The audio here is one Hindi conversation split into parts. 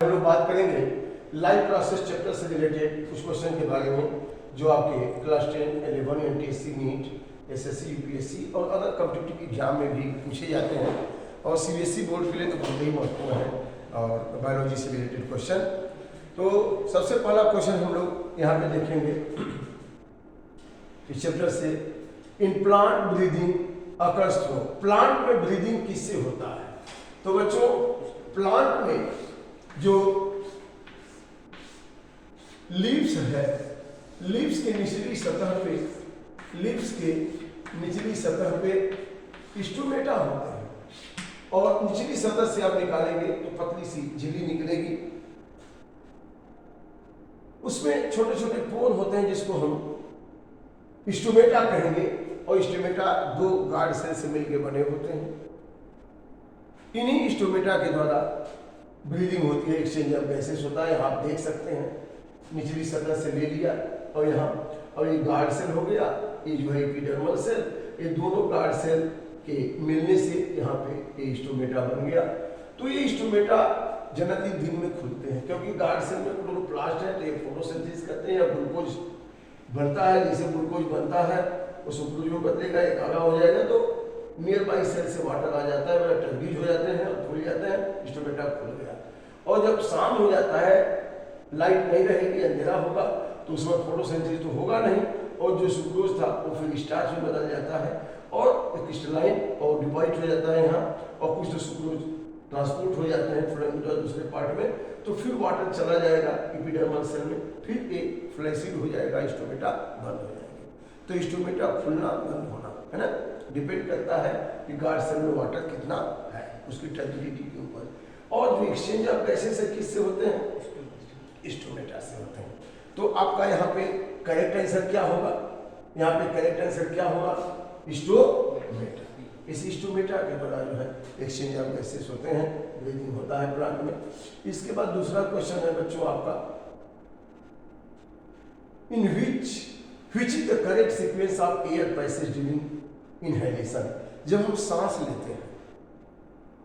हम लोग बात करेंगे लाइफ प्रोसेस चैप्टर से रिलेटेड कुछ क्वेश्चन के बारे में जो आपके class 10, 11 NTSC NEET, SSC, UPSC और अदर कॉम्पिटिटिव एग्जाम में भी पूछे जाते हैं और सीबीएसई बोर्ड के लिए तो बहुत ही महत्वपूर्ण है और बायोलॉजी से रिलेटेड क्वेश्चन। तो सबसे पहला क्वेश्चन हम लोग यहाँ पे देखेंगे इस चैप्टर से, in plant breathing occurs through. Plant में ब्रीदिंग किससे होता है? तो बच्चों प्लांट में जो लीव्स है, लीव्स के निचली सतह पे स्टोमेटा होते हैं और निचली सतह से आप निकालेंगे तो पतली सी झिल्ली निकलेगी। उसमें छोटे छोटे पोर होते हैं जिसको हम स्टोमेटा कहेंगे और स्टोमेटा दो गार्ड सेल से मिलकर बने होते हैं। इन्हीं स्टोमेटा के द्वारा ब्रीदिंग होती है, एक्सचेंज ऑफ गैसेस होता है। यहाँ आप देख सकते हैं निचली सतह से ले लिया और यहाँ, और ये गार्ड सेल हो गया, ये जो है एपिडर्मल सेल, ये दोनों गार्ड सेल के मिलने से यहाँ पे ये स्टोमेटा बन गया। तो ये स्टोमेटा जनरली दिन में खुलते हैं क्योंकि गार्ड सेल में क्लोरोप्लास्ट है तो ये फोटोसिंथेसिस करते हैं या ग्लूकोज बनता है। जैसे ग्लूकोज बनता है वो सुक्रोज में बदलेगा, एक आगा हो जाएगा तो नियर बाई सेल से वाटर आ जाता है, वह टर्गीज हो जाते हैं और खुल जाते हैं, स्टोमेटा खुल गया। और जब शाम हो जाता है, लाइट नहीं रहेगी, अंधेरा होगा तो उसमें फोटोसिंथेसिस तो होगा नहीं और जो सुक्रोज था वो फिर स्टार्च में बदल जाता है और क्रिस्टलाइन और डिपॉजिट हो जाता है यहाँ, और कुछ तो सुक्रोज ट्रांसपोर्ट हो जाते हैं फ्लोएम दूसरे पार्ट में, तो फिर वाटर चला जाएगा एपिडर्मल सेल में, फिर एक फ्लैसिड हो जाएगा, स्टोमेटा बंद हो जाएंगे। तो स्टोमेटा खुलना बंद होना है ना, डिपेंड करता है कि गार्ड सेल में वाटर कितना है, उसकी टर्बिडिटी के ऊपर। और जो एक्सचेंज ऑफ गैसेस है किससे होते हैं? स्टोमेटा से होते हैं। तो आपका यहाँ पे करेक्ट आंसर क्या होगा? यहाँ पे करेक्ट आंसर क्या होगा? स्टोमेटा। इस स्टोमेटा के द्वारा जो है एक्सचेंज ऑफ गैसेस होते हैं, ब्रीदिंग होता है प्लांट में। इसके बाद दूसरा क्वेश्चन है बच्चों आपका, इन which is the correct sequence of air passage during inhalation? जब हम सांस लेते हैं,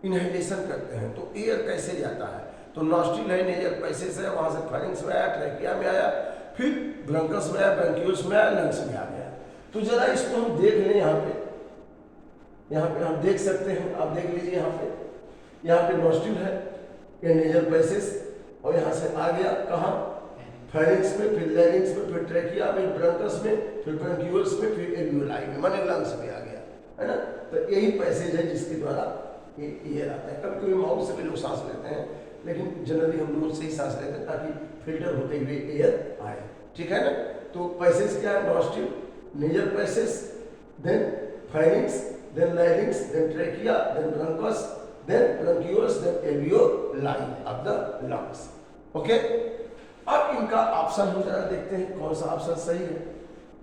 इनहेलेशन करते हैं तो एयर कैसे जाता है? तो नॉस्ट्रिल है, नेजल पैसेज है, वहां से फारिंक्स में आया, ट्रैकिया में आया, फिर ब्रोंकस में आया, ब्रोंकियोल्स में आया, लंग्स में आ गया। तो जरा इसको हम देख लें। यहाँ पे हम देख सकते हैं, आप देख लीजिए यहाँ पे नॉस्ट्रिल है, ये नेजल पैसेज, और यहाँ से आ गया कहाँ? फारिंक्स में, फिर लैरिंक्स में, फिर ट्रैकिया में, ब्रोंकस में, फिर ब्रोंकियोल्स में, फिर एल्वियोलाई में, माने लंग्स में आ गया, है ना। तो यही पैसेज है जिसके द्वारा ये एयर आता है। कभी कभी माउथ से भी लोग सांस लेते हैं, लेकिन जनरली हम लोग से ही सांस लेते हैं ताकि फिल्टर होते हुए एयर आए, ठीक है ना। तो पैसेज क्या है? Nostril, nasal passage, then pharynx, then larynx, then trachea, then bronchus, then bronchioles, then alveoli of the lungs. Okay, अब इनका ऑप्शन हम जरा देखते हैं कौन सा ऑप्शन सही है।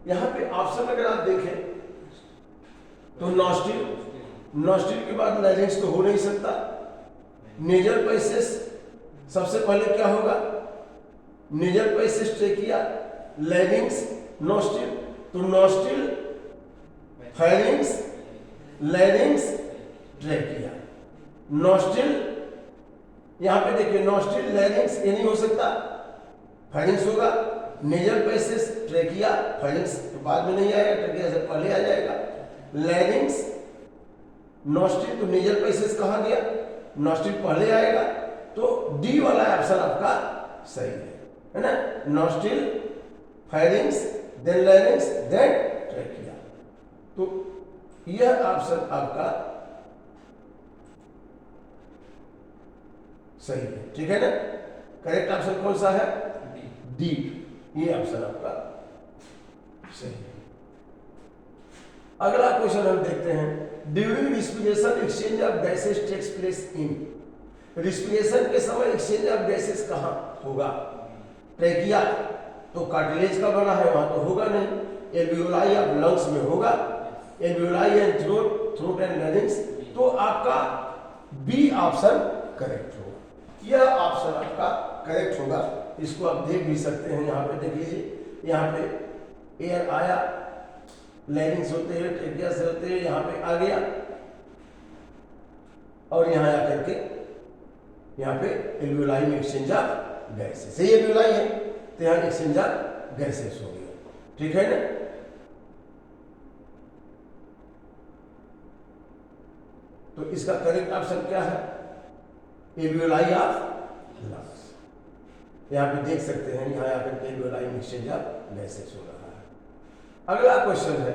यहाँ पे ऑप्शन अगर आप देखें तो नॉस्ट्रिल के बाद लैरिंक्स तो हो नहीं सकता। नेजल पैसेज सबसे पहले क्या होगा? Nasal passage, trachea, larynx, nostril. तो नॉस्ट्रिल, फारिंक्स, लैरिंक्स, ट्रैकिया। नॉस्ट्रिल, यहां पे देखिए नॉस्ट्रिल, लैरिंक्स, ये नहीं हो सकता, फारिंक्स होगा। नेजल पैसेज, ट्रैकिया, फारिंक्स तो बाद में नहीं आएगा, ट्रैकिया से पहले आ जाएगा। लैरिंक्स, नॉस्ट्रिल, तो नेजल पैसेज कहाँ गया? नॉस्ट्रिल पहले आएगा, तो डी वाला ऑप्शन आपका सही है ना। Nostril, pharynx, then larynx, then trachea. तो यह ऑप्शन आपका सही है, ठीक है ना। करेक्ट ऑप्शन कौन सा है? डी, ये ऑप्शन आपका सही है। अगला क्वेश्चन हम देखते हैं, during respiration exchange of gases takes place in. Respiration के समय एक्सचेंज ऑफ गैसेस कहाँ होगा? ट्रैकिया तो कार्टिलेज का बना है, वहां तो होगा नहीं। एल्वियोलाई ऑफ लंग्स में होगा, alveoli and throat and larynx. तो आपका बी ऑप्शन करेक्ट होगा, यह ऑप्शन आपका करेक्ट होगा। इसको आप देख भी सकते हैं, यहाँ पे देख लीजिए, यहाँ पे एयर आया, लैरिंग्स होते हुए, ट्रैकिया से होते हुए यहाँ पे आ गया और यहाँ आकर के यहाँ पे एल्वियोलाई में एक्सचेंज ऑफ गैसेस, ये एल्वियोलाई है तो यहाँ एक्सचेंज ऑफ गैसेस हो गया, ठीक है ना। तो इसका करेक्ट ऑप्शन क्या है, एल्वियोलाई ऑफ लंग्स। यहाँ पे देख सकते हैं, यहाँ पे एल्वियोलाई में एक्सचेंज ऑफ गैसेस हो रहा है। अगला क्वेश्चन है,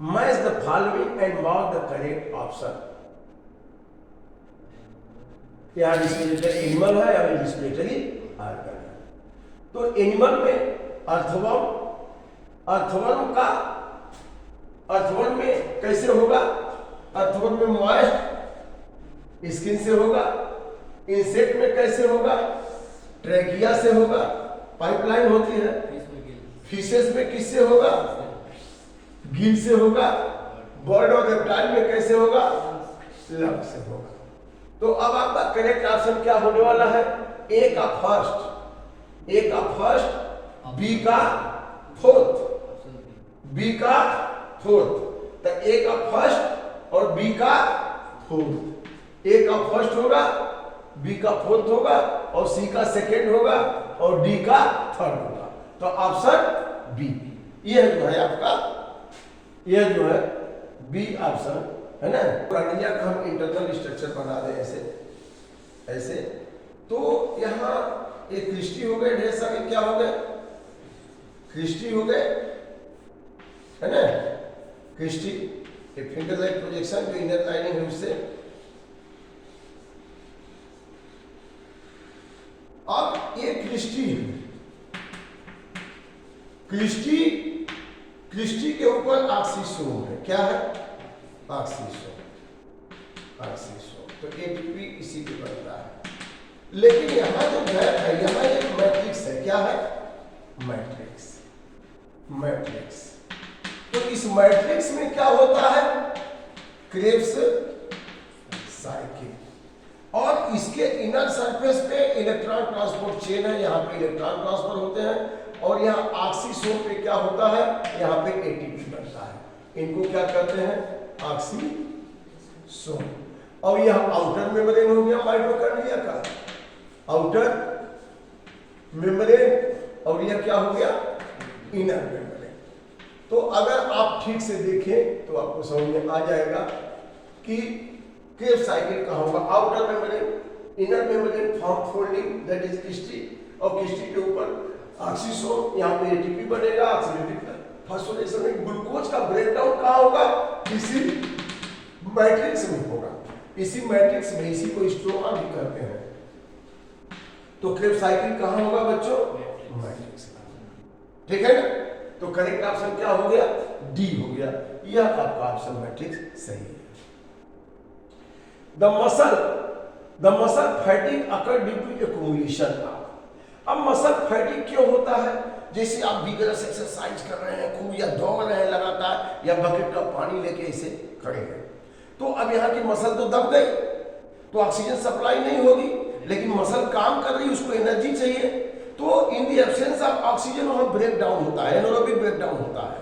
match the following and mark the correct option. यहाँ रिस्पिरेटरी एनिमल है या रिस्पिरेटरी ऑर्गन है। तो एनिमल में अर्थवर्म, अर्थवर्म में कैसे होगा, अर्थवर्म में मॉइस्ट स्किन से होगा, इंसेक्ट में कैसे होगा, ट्रैकिया से होगा, पाइपलाइन होती है, फिशेस में किससे होगा, गिल से होगा, बर्ड और रेप्टाइल में कैसे होगा, लंग से होगा। तो अब आपका करेक्ट ऑप्शन क्या होने वाला है, ए का फर्स्ट, ए का फर्स्ट, बी का फोर्थ, बी का फोर्थ। तो ए का फर्स्ट और बी का फोर्थ, ए का फर्स्ट होगा, बी का फोर्थ होगा और सी का सेकेंड होगा और डी का थर्ड होगा। तो ऑप्शन बी ये जो है आपका, यह जो है बी ऑप्शन है ना। प्राणिया का हम इंटरनल स्ट्रक्चर बना दें ऐसे ऐसे, तो यहाँ एक क्रिस्टी हो गए, ढेर सारे क्या हो गए, क्रिस्टी हो गए, है ना, क्रिस्टी एक फिंगर लाइक प्रोजेक्शन जो इनर लाइनिंग है उससे। अब ये क्रिस्टी है, क्रिस्टी, क्रिस्टी के ऊपर ऑक्सीसोम है, क्या है, ऑक्सीसोम, ऑक्सीसोम। तो एटीपी इसी पे बनता है। लेकिन यहां जो गैप है, यहां एक मैट्रिक्स है, क्या है, मैट्रिक्स, मैट्रिक्स। तो इस मैट्रिक्स में क्या होता है, क्रेब्स साइकिल, और इसके इनर सरफेस पे इलेक्ट्रॉन ट्रांसपोर्ट चेन है, यहाँ पे इलेक्ट्रॉन ट्रांसफर होते हैं, और यहाँ ऑक्सीसोम पे क्या होता है, यहाँ पे एटीपी बनता है। इनको क्या कहते हैं, ऑक्सीसोम। और यह आउटर मेम्ब्रेन हो गया माइटोकॉन्ड्रिया का, आउटर मेम्ब्रेन, और यह क्या हो गया, इनर मेम्ब्रेन। तो अगर आप ठीक से देखें तो आपको समझ में आ जाएगा कि क्रेब्स साइकिल कहाँ होगा, outer membrane, inner membrane form folding that is cristae, और क्रिस्टी के ऊपर ऑक्सीसोम, यहाँ पे एटीपी बनेगा, ऑक्सीडेटिव फास्फोरिलेशन में ग्लूकोज का ब्रेकडाउन कहाँ होगा, इसी मैट्रिक्स में होगा, इसी मैट्रिक्स में, इसी को स्ट्रोमा भी कहते हैं। तो क्रेब्स साइकिल कहाँ होगा बच्चों, मैट्रिक्स, ठीक है ना। तो करेक्ट ऑप्शन क्या हो गया, डी हो गया, यह आपका ऑप्शन मैट्रिक्स सही है। The muscle fatigue occur due to accumulation. अब मसल फैटिग क्यों होता है, जैसे आप विगरस एक्सरसाइज कर रहे हैं खूब, या दौड़ रहे हैं लगातार, या बकेट का पानी लेके इसे खड़े हैं, तो अब यहाँ की मसल तो दब गई, तो ऑक्सीजन सप्लाई नहीं होगी, लेकिन मसल काम कर रही, उसको एनर्जी चाहिए, तो in the absence of oxygen वहां ब्रेक डाउन होता है, एनारोबिक ब्रेक डाउन होता है।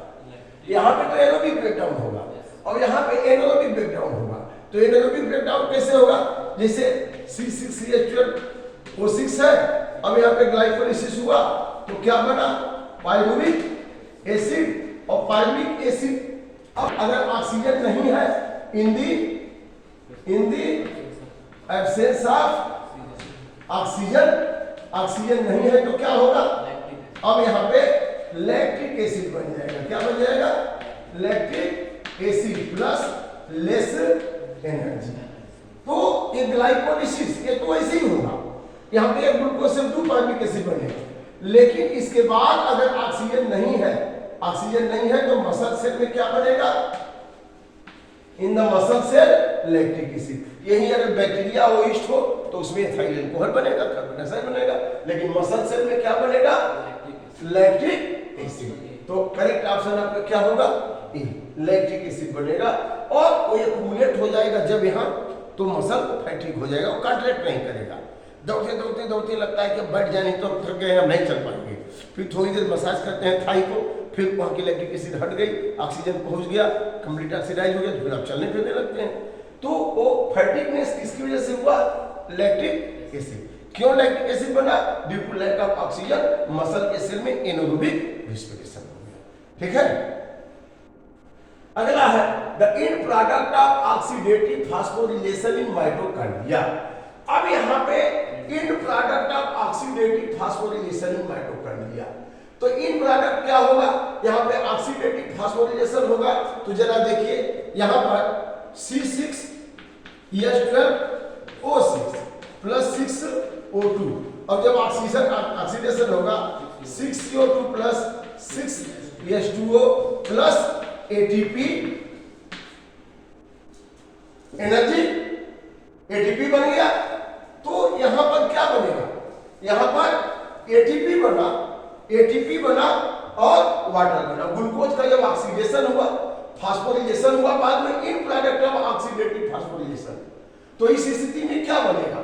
यहाँ पे तो एरोबिक ब्रेक डाउन होगा और यहाँ पे एनारोबिक ब्रेक डाउन होगा। तो एनारोबिक ब्रेक डाउन कैसे होगा, जैसे C6H12O6 है, अब यहाँ पे ग्लाइकोलाइसिस हुआ तो क्या बना, पाइरुविक एसिड, और पाइरुविक एसिड अब अगर ऑक्सीजन नहीं है, इन दी एब्सेंस ऑफ ऑक्सीजन नहीं है तो क्या होगा, अब यहाँ पे लैक्टिक एसिड बन जाएगा, क्या बन जाएगा, lactic acid plus less energy. तो ये ग्लाइकोलाइसिस ये तो ऐसे ही होगा, यहाँ पे एक ग्लूकोज से 2 पाइरुविक एसिड बनेगा, लेकिन इसके बाद अगर ऑक्सीजन नहीं है तो मसल सेल में क्या बनेगा, in the muscle cell lactic acid. यही अगर बैक्टीरिया होस्ट हो तो उसमें एथाइल अल्कोहल बनेगा, कार्बन डाइऑक्साइड बनेगा, लेकिन मसल सेल में क्या बनेगा, लैक्टिक एसिड। तो करेक्ट ऑप्शन आपका क्या होगा, ए, लैक्टिक एसिड बनेगा, और वो एक्यूमुलेट हो जाएगा जब यहाँ, तो मसल फैटिग हो जाएगा, वो कॉन्ट्रैक्ट नहीं करेगा। दौड़ते लगता है कि बैठ जाए, नहीं तो थक गए हम नहीं चल पाएंगे, फिर थोड़ी देर मसाज करते हैं थाई को, फिर वहाँ की लैक्टिक एसिड हट गई, ऑक्सीजन पहुँच गया, कंप्लीट ऑक्सीडाइज हो गया, तो फिर आप चलने फिरने लगते हैं। तो वो फैटिकनेस किसकी वजह से हुआ? Lactic acid. क्यों लैक्टिक एसिड बना? Due to lack of oxygen muscle के सेल में एनारोबिक रेस्पिरेशन हो गया। ठीक है, अगला है the end product of oxidative phosphorylation in mitochondria. अब यहाँ पे end product of oxidative phosphorylation in mitochondria, तो इन प्रोडक्ट क्या होगा? यहाँ पे ऑक्सीडेटिव फास्फोरिलेशन होगा। तो जरा देखिए यहाँ पर C6H12O6 प्लस 6O2, और जब ऑक्सीडेशन होगा 6CO2 plus 6H2O plus ATP energy, ATP बन गया। तो यहां पर क्या बनेगा? यहां पर ATP बना और वाटर बना। ग्लूकोज का जब ऑक्सीडेशन हुआ, फास्फोरिलेशन हुआ बाद में, इन प्रोडक्ट ऑफ ऑक्सीडेटिव फास्फोरिलेशन, तो इस स्थिति में क्या बनेगा?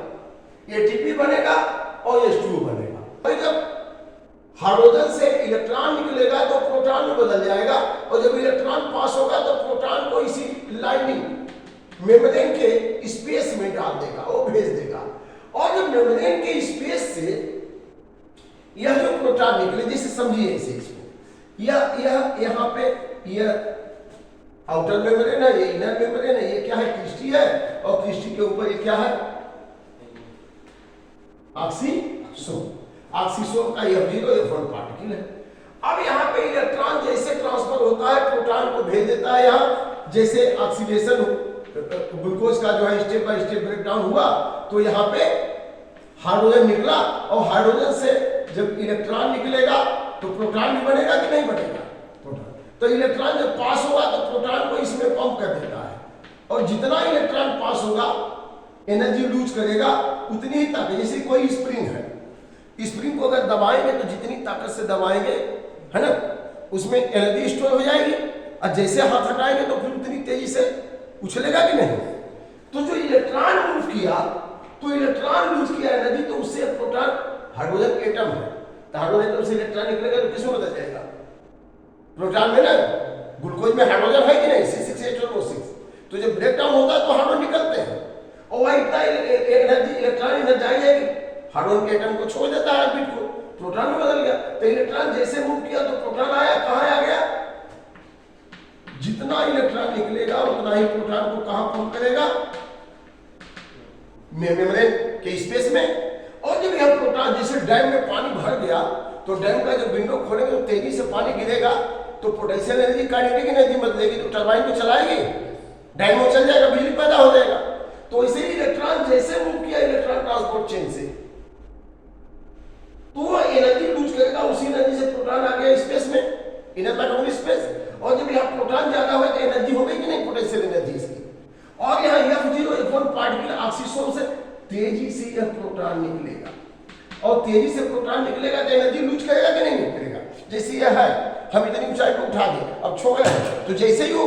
ATP बनेगा और H2O बनेगा। और जब हाइड्रोजन से इलेक्ट्रॉन निकलेगा तो प्रोटॉन में बदल जाएगा, और जब इलेक्ट्रॉन पास होगा तो प्रोटॉन को इसी लाइनिंग मेम्ब्रेन के स्पेस में डाल देगा, वो भेज देगा। और जब मेम्ब्रेन के स्पेस से यह जो प्रोटॉन निकले, जैसे समझिए इसे, इसको यह यहाँ पे यह आउटर मेम्ब्रेन है, ये इनर मेम्ब्रेन है, ये क्या है? क्रिस्टी है, और क्रिस्टी के ऊपर ये क्या है? ऑक्सीसोम। ऑक्सीसोम का यह F1 पार्टिकल है। अब यहाँ पे इलेक्ट्रॉन जैसे ट्रांसफर होता है, प्रोटॉन को भेज देता है यहाँ, जैसे ऑक्सीडेशन ग्लूकोज का जो है स्टेप बाय स्टेप ब्रेकडाउन हुआ, तो यहाँ पे हाइड्रोजन निकला, और हाइड्रोजन से जब इलेक्ट्रॉन निकलेगा तो प्रोटॉन भी बनेगा कि नहीं बनेगा? प्रोटॉन। तो इलेक्ट्रॉन जब पास होगा तो प्रोटॉन को इसमें पंप कर देता है, और जितना इलेक्ट्रॉन पास होगा एनर्जी लूज करेगा उतनी ही ताकत। जैसे कोई स्प्रिंग है, स्प्रिंग को अगर दबाएंगे तो जितनी ताकत से दबाएंगे, है ना, उसमें एनर्जी स्टोर हो जाएगी, और जैसे हाथ हटाएंगे तो फिर उतनी तेजी से उछलेगा कि नहीं? तो जो इलेक्ट्रॉन मूव किया, तो इलेक्ट्रॉन लूज किया एनर्जी, तो उससे प्रोटॉन, हाइड्रोजन एटम है, तो हाइड्रोजन एटम से इलेक्ट्रॉन निकलेगा तो किसमें बदल जाएगा? प्रोटॉन में ना। ग्लूकोज में हाइड्रोजन है कि नहीं? C6H12O6। तो जब ब्रेकडाउन होता है तो हाइड्रोजन निकलते हैं, और वह इतना एनर्जी इलेक्ट्रॉन एनर्जाइज जाएगी, हाइड्रोजन के एटम को छोड़ देता है, ऑर्बिट को, प्रोटॉन में बदल गया। तो इलेक्ट्रॉन जैसे मूव किया तो प्रोटॉन आया, कहाँ आ गया? जितना इलेक्ट्रॉन निकलेगा उतना ही प्रोटॉन को कहां पंप करेगा? मेम्ब्रेन के स्पेस में। और जब यह प्रोटॉन, जैसे डैम में पानी भर गया, तो डैम का जब विंडो खोलेंगे तो तेजी से पानी गिरेगा, तो पोटेंशियल एनर्जी काइनेटिक एनर्जी बदलेगी, तो टरबाइन को चलाएगी, डैम में चल जाएगा, बिजली पैदा हो जाएगा। तो इसे इलेक्ट्रॉन जैसे मूव किया इलेक्ट्रॉन ट्रांसपोर्ट चेन से, तो वो एनर्जी लूज करेगा, उसी एनर्जी से प्रोटॉन आ गया स्पेस में, इनर मैटर स्पेस। और जब यहाँ प्रोटॉन ज्यादा हुआ तो एनर्जी हो गई कि नहीं? पोटेंशियल एनर्जी इसकी। और यहाँ F0F1 पार्टिकल ऑक्सीसोम से तेजी से यह प्रोटॉन निकलेगा, और तेजी से प्रोटॉन निकलेगा तो एनर्जी लूज करेगा कि नहीं करेगा? जैसे यह है, हम इतनी ऊंचाई पर उठा दिए, अब छोड़ रहे हैं, तो जैसे ही वो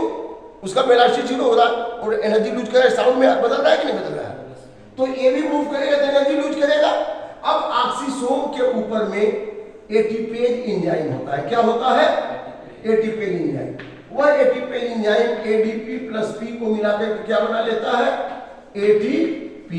उसका वेलोसिटी 0 हो रहा है और एनर्जी लूज करेगा, साउंड में बदल रहा है कि नहीं बदल रहा है? तो ये भी मूव करेगा तो एनर्जी लूज करेगा। अब ऑक्सीसोम के ऊपर में एटीपेज एंजाइम होता है। क्या होता है? ATPase enzyme. वह ATPase enzyme ADP plus P को मिलाकर क्या बना लेता है? ATP।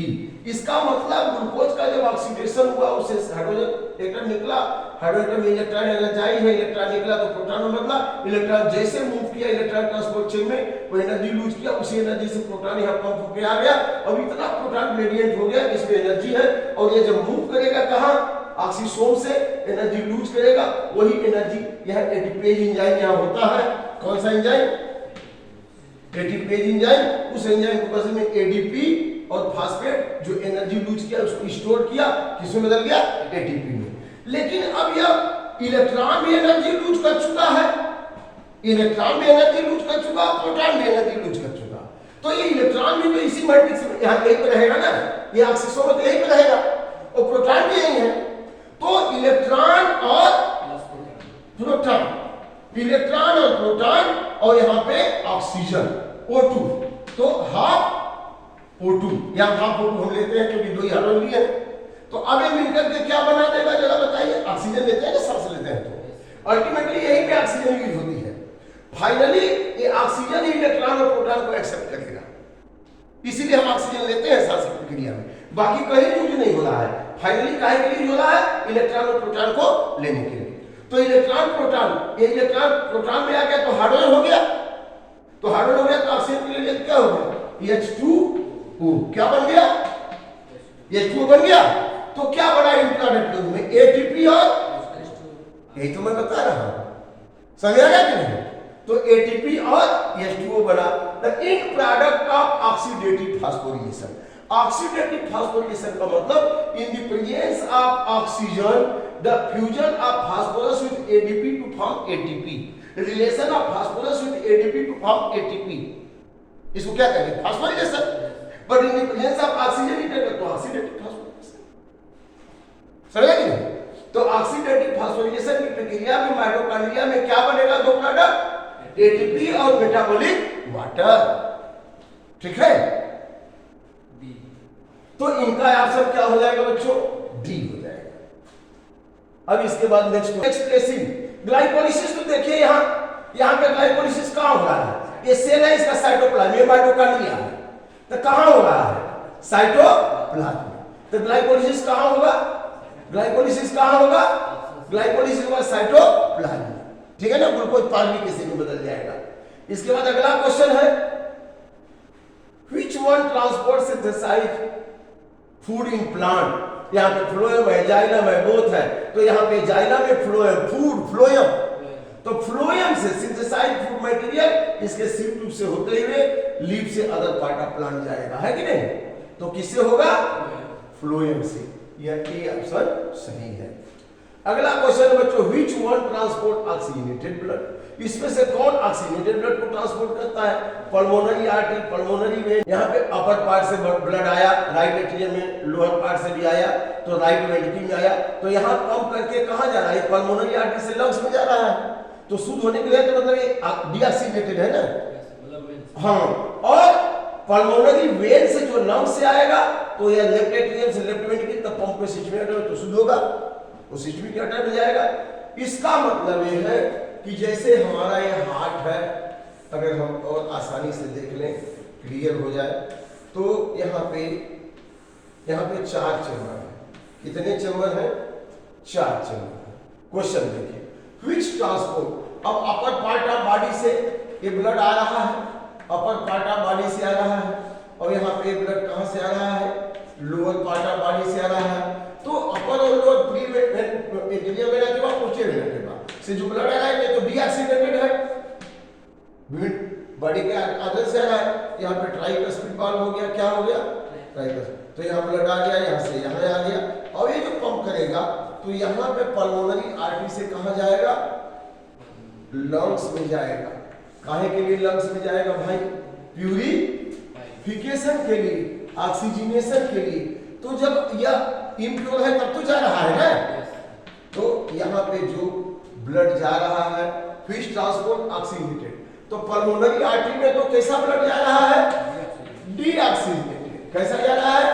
इसका मतलब ग्लूकोज का जब ऑक्सीडेशन हुआ, उससे हाइड्रोजन एटम निकला, हाइड्रोजन में इलेक्ट्रॉन एनर्जाइज है, इलेक्ट्रॉन निकला तो प्रोटॉन में बदला, इलेक्ट्रॉन जैसे मूव किया इलेक्ट्रॉन ट्रांसपोर्ट चेन में, वो एनर्जी लूज किया, उसी एनर्जी से प्रोटॉन यहाँ पंप होकर आ गया, और इतना प्रोटॉन ग्रेडियंट हो गया, इसमें एनर्जी है, और ये जब मूव करेगा कहाँ? ऑक्सीसोम से एनर्जी लूज करेगा, वही एनर्जी यह एटीपेज एंजाइम यहाँ होता है। कौन सा एंजाइम? ATPase enzyme. उस एंजाइम के बदले में ADP और फास्फेट जो एनर्जी लूज किया उसको स्टोर किया, किसमें बदल गया? ATP में। लेकिन अब यह इलेक्ट्रॉन भी एनर्जी लूज कर चुका है, इलेक्ट्रॉन भी एनर्जी लूज कर चुका, प्रोटॉन भी एनर्जी लूज कर चुका, तो ये इलेक्ट्रॉन भी तो इसी मैट्रिक्स में यहाँ यहीं पे रहेगा ना, ये ऑक्सीसोम तो यहीं पे रहेगा, और प्रोटॉन भी यही है। तो इलेक्ट्रॉन और प्रोटॉन, इलेक्ट्रॉन और प्रोटॉन, और यहाँ पे ऑक्सीजन O2, तो हाफ O2 या हाफ O2 हम लेते हैं क्योंकि दो ही हाइड्रोजन लिए हैं। तो अब ये मिलकर के क्या बना देगा जरा बताइए? ऑक्सीजन लेते हैं ना, सांस लेते हैं, तो अल्टीमेटली यही पे ऑक्सीजन यूज होती है। फाइनली ये ऑक्सीजन ही इलेक्ट्रॉन और प्रोटॉन को एक्सेप्ट करेगा, इसीलिए हम ऑक्सीजन लेते हैं सांस की प्रक्रिया में, बाकी कहीं यूज नहीं हो रहा है। फाइनली काहे के लिए यूज हो रहा है? इलेक्ट्रॉन और प्रोटॉन को लेने के लिए। तो इलेक्ट्रॉन प्रोटॉन, ये इलेक्ट्रॉन प्रोटॉन में आ गया तो हाइड्रोजन हो गया, तो हाइड्रोजन हो गया तो ऑक्सीजन के लिए क्या हो गया? H2O। क्या बन गया? H2O बन गया। तो क्या बना इन प्रोडक्ट में? एटीपी और यही तो मैं बता रहा हूं, समझ आ गया कि नहीं? तो एटीपी और H2O बना। The in product of oxidative phosphorylation. Oxidative phosphorylation का मतलब in the presence of oxygen the fusion of phosphorus with ADP to form ATP. Relation of phosphorus with ADP to form ATP, इसको क्या कहेंगे? Phosphorylation. But in the presence of oxygen it is oxidative phosphorylation. समझ गए? तो ऑक्सीडेटिव फास्फोरिलेशन की प्रक्रिया में माइटोकॉन्ड्रिया में क्या बनेगा? दो प्रोडक्ट, एटीपी और मेटाबॉलिक वाटर। ठीक है, तो इनका आंसर क्या हो जाएगा बच्चों? डी हो जाएगा। अब इसके बाद नेक्स्ट एक्सप्रेसिव ग्लाइकोलिसिस। तो देखिए यहां पे ग्लाइकोलिसिस कहां हो रहा है? ये सेल है, इसका साइटोप्लाज्म, ये माइटोकॉन्ड्रिया है, तो कहां हो रहा है? साइटोप्लाज्म। तो ग्लाइकोलिसिस कहां होगा? ग्लाइकोलिसिस कहां होगा? ग्लाइकोलिसिस होगा साइटोप्लाज्म। ठीक है ना, ग्लूकोज पानी किसी में बदल जाएगा। इसके बाद अगला क्वेश्चन है, which one transport synthesize food in plant? यहाँ पे फ्लोएम है, जाइलम है, बोथ है। तो यहाँ पे जाइलम में फ्लोएम, फूड फ्लोएम, तो फ्लोएम से सिंथेसाइज फूड मटेरियल इसके सीड ट्यूब से होते हुए लीफ से अदर पार्ट ऑफ प्लांट जाएगा, है कि नहीं? तो किससे होगा? फ्लोएम से। यह ए ऑप्शन सही है। अगला क्वेश्चन बच्चों, which one transport oxygenated blood? इसमें से कौन ऑक्सीजनेटेड ब्लड को ट्रांसपोर्ट करता है? Pulmonary artery, pulmonary vein. यहाँ पे अपर पार्ट से ब्लड आया, राइट एट्रियम में, लोअर पार्ट से भी आया, तो राइट वेंट्रिकल में आया, तो यहाँ पंप करके कहाँ जा रहा है? पल्मोनरी आर्टरी से लंग्स में जा रहा है। तो शुद्ध होने के लिए तो मतलब ये डीऑक्सीजनेटेड है ना। हाँ, और पल्मोनरी वेन से जो लंग्स से आएगा तो यह लेफ्ट एट्रियम से लेफ्ट वेंट्रिकल तक पंप में सिस्टम तो शुद्ध होगा, वो सिस्टम के अटैक हो जाएगा। इसका मतलब ये है कि जैसे हमारा ये हार्ट है, अगर हम और आसानी से देख लें, क्लियर हो जाए, तो यहाँ पे 4 चैम्बर है। कितने चैम्बर हैं? 4 चैम्बर है। क्वेश्चन देखिए, व्हिच ट्रांसपोर्ट, अब अपर पार्ट ऑफ बॉडी से ये ब्लड आ रहा है, अपर पार्ट ऑफ बॉडी से आ रहा है, और यहाँ पे ब्लड कहाँ से आ रहा है? लोअर पार्ट ऑफ बॉडी से आ रहा है। तो अपर और लोअर प्री एट्रियम वेना के बाद पोस्टीरियर वेना के बाद से जो ब्लड आ रहा है तो डीऑक्सीजनेटेड है, बॉडी के अंदर से आ रहा है। यहाँ पे ट्राइकस्पिड वाल्व हो गया, क्या हो गया? ट्राइकस्पिड। तो यहाँ ब्लड आ गया, यहाँ से यहाँ आ गया, और ये जो पंप करेगा तो यहाँ पे पल्मोनरी आर्टरी से कहाँ जाएगा? लंग्स में जाएगा। काहे के लिए लंग्स में जाएगा भाई? प्यूरिफिकेशन के लिए, ऑक्सीजनेशन के लिए। तो जब यह इम्प्योर है तब तो जा रहा है ना। तो यहाँ पे जो ब्लड जा रहा है, व्हिच ट्रांसपोर्ट ऑक्सीजनेटेड, तो पल्मोनरी आर्टरी में तो कैसा ब्लड जा रहा है? डीऑक्सीजनेटेड। कैसा जा रहा है?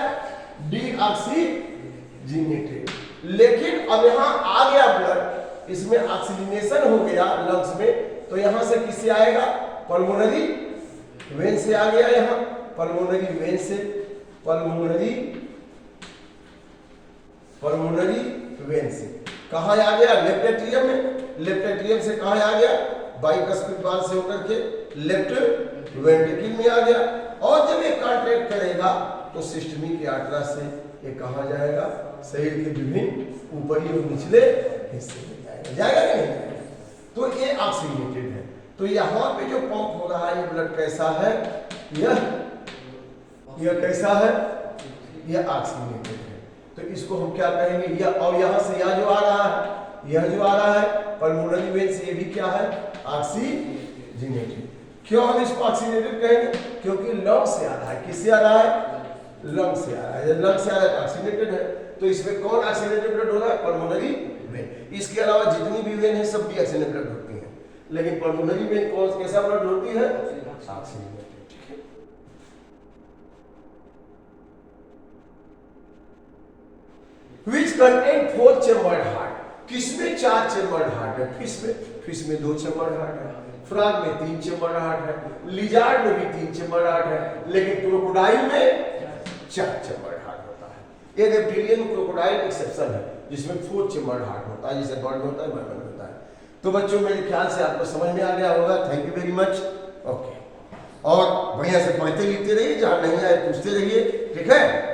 डीऑक्सीजनेटेड। लेकिन अब यहाँ आ गया ब्लड, इसमें ऑक्सीजनेशन हो गया लंग्स में, तो यहाँ से किससे आएगा? पल्मोनरी वेन से आ गया। यहाँ पल्मोनरी वेन से, पल्मोनरी वेन से कहाँ आ गया? लेफ्ट एट्रियम में। लेफ्ट एट्रियम से कहाँ आ गया? बाइकस्पिड वाल्व से होकर के लेफ्ट वेंट्रिकल में आ गया। और जब ये कॉन्ट्रैक्ट करेगा तो सिस्टमिक आर्टरी से ये कहाँ जाएगा? शरीर के विभिन्न ऊपरी और निचले हिस्से में जाएगा। जाएगा कि नहीं? तो ये ऑक्सीजनेटेड है। तो यहाँ पे जो पंप हो रहा है ये ब्लड कैसा है? यह कैसा है? यह ऑक्सीजनेटेड है। तो इसको हम क्या कहेंगे? यह, और यहाँ से यह जो आ रहा है, यह जो आ रहा है पल्मोनरी वेन से, ये भी क्या है? ऑक्सीजनेटेड। क्यों हम इसको ऑक्सीजनेटेड कहेंगे? क्योंकि लंग से आ रहा है। किससे आ रहा है? लंग से आ रहा है। जब लंग से आ रहा है तो ऑक्सीजनेटेड है। तो इसमें कौन ऑक्सीजनेटेड ब्लड हो रहा है? Pulmonary vein. इसके अलावा जितनी भी वेन है सब डीऑक्सीजनेटेड ब्लड होती है, लेकिन पल्मोनरी वेन कौन कैसा ब्लड होती है? Oxygenated. Which contain 4 chambered heart? किसमें 4 चैम्बर्ड हार्ट है? फिश में 2 चैम्बर्ड हार्ट है। फ्रॉग में 3 चेम्बर्ड हार्ट है, लिजार्ड में भी 3 चेम्बर्ड हार्ट है, लेकिन क्रोकोडाइल में 4 चेम्बर्ड हार्ट होता है। ये रेप्टिलियन क्रोकोडाइल एक्सेप्शन है जिसमें 4 चेम्बर्ड हार्ट होता है, जैसे बर्ड में होता है, मैमल में होता है। तो बच्चों मेरे ख्याल से आपको समझ में आ गया होगा। Thank you very much. Okay, और बढ़िया से पढ़ते लिखते रहिए, जहाँ नहीं आए पूछते रहिए, ठीक है।